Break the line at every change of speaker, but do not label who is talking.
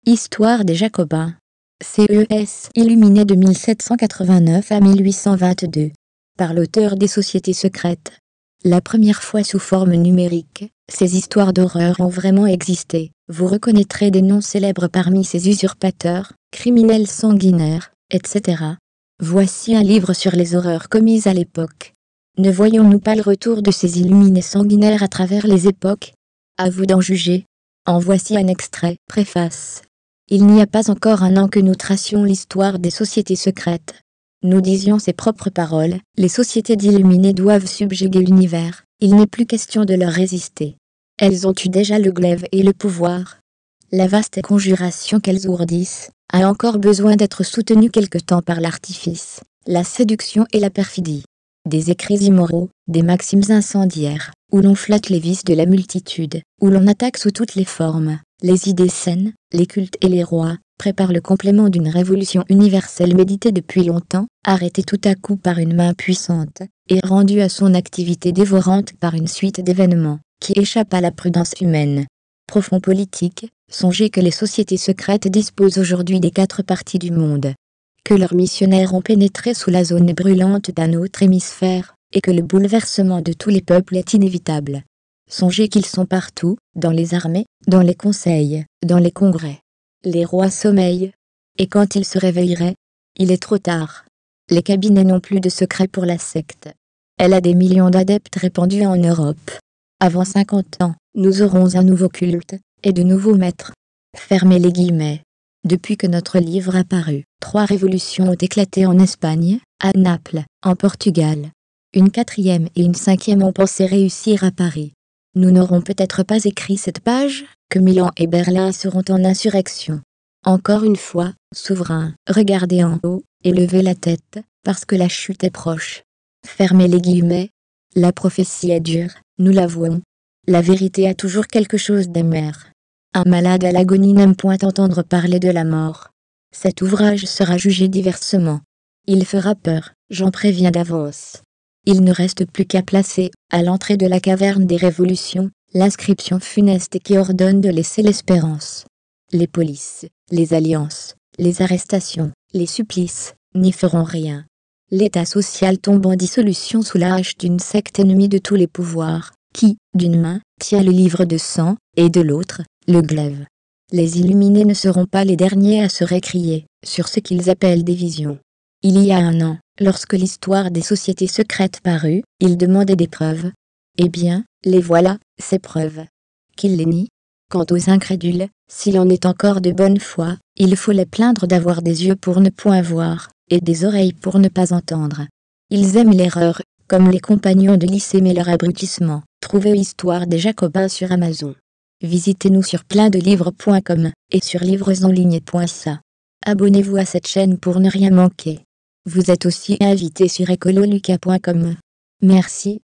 Histoire des Jacobins. CES, illuminé de 1789 à 1822. Par l'auteur des Sociétés secrètes. La première fois sous forme numérique, ces histoires d'horreur ont vraiment existé. Vous reconnaîtrez des noms célèbres parmi ces usurpateurs, criminels sanguinaires, etc. Voici un livre sur les horreurs commises à l'époque. Ne voyons-nous pas le retour de ces illuminés sanguinaires à travers les époques? À vous d'en juger. En voici un extrait. Préface. Il n'y a pas encore un an que nous tracions l'histoire des sociétés secrètes. Nous disions ces propres paroles, les sociétés d'illuminés doivent subjuguer l'univers, il n'est plus question de leur résister. Elles ont eu déjà le glaive et le pouvoir. La vaste conjuration qu'elles ourdissent, a encore besoin d'être soutenue quelque temps par l'artifice, la séduction et la perfidie. Des écrits immoraux, des maximes incendiaires, où l'on flatte les vices de la multitude, où l'on attaque sous toutes les formes, les idées saines, les cultes et les rois, préparent le complément d'une révolution universelle méditée depuis longtemps, arrêtée tout à coup par une main puissante, et rendue à son activité dévorante par une suite d'événements, qui échappent à la prudence humaine. Profond politique, songez que les sociétés secrètes disposent aujourd'hui des 4 parties du monde. Que leurs missionnaires ont pénétré sous la zone brûlante d'un autre hémisphère, et que le bouleversement de tous les peuples est inévitable. Songez qu'ils sont partout, dans les armées, dans les conseils, dans les congrès. Les rois sommeillent. Et quand ils se réveilleraient, il est trop tard. Les cabinets n'ont plus de secret pour la secte. Elle a des millions d'adeptes répandus en Europe. Avant 50 ans, nous aurons un nouveau culte, et de nouveaux maîtres. Fermez les guillemets. Depuis que notre livre a paru, 3 révolutions ont éclaté en Espagne, à Naples, en Portugal. Une 4e et une 5e ont pensé réussir à Paris. Nous n'aurons peut-être pas écrit cette page, que Milan et Berlin seront en insurrection. Encore une fois, souverains, regardez en haut, et levez la tête, parce que la chute est proche. Fermez les guillemets. La prophétie est dure, nous l'avouons. La vérité a toujours quelque chose d'amer. Un malade à l'agonie n'aime point entendre parler de la mort. Cet ouvrage sera jugé diversement. Il fera peur, j'en préviens d'avance. Il ne reste plus qu'à placer, à l'entrée de la caverne des révolutions, l'inscription funeste qui ordonne de laisser l'espérance. Les polices, les alliances, les arrestations, les supplices, n'y feront rien. L'état social tombe en dissolution sous la hache d'une secte ennemie de tous les pouvoirs, qui, d'une main, tient le livre de sang, et de l'autre, le glaive. Les illuminés ne seront pas les derniers à se récrier, sur ce qu'ils appellent des visions. Il y a un an, lorsque l'histoire des sociétés secrètes parut, ils demandaient des preuves. Eh bien, les voilà, ces preuves. Qu'ils les nient. Quant aux incrédules, s'il en est encore de bonne foi, il faut les plaindre d'avoir des yeux pour ne point voir, et des oreilles pour ne pas entendre. Ils aiment l'erreur, comme les compagnons de lycée mais leur abrutissement. Trouvez Histoire des Jacobins sur Amazon. Visitez-nous sur pleinddelivres.com, et sur livresenligne.ca. Abonnez-vous à cette chaîne pour ne rien manquer. Vous êtes aussi invité sur ecololuca.com. Merci.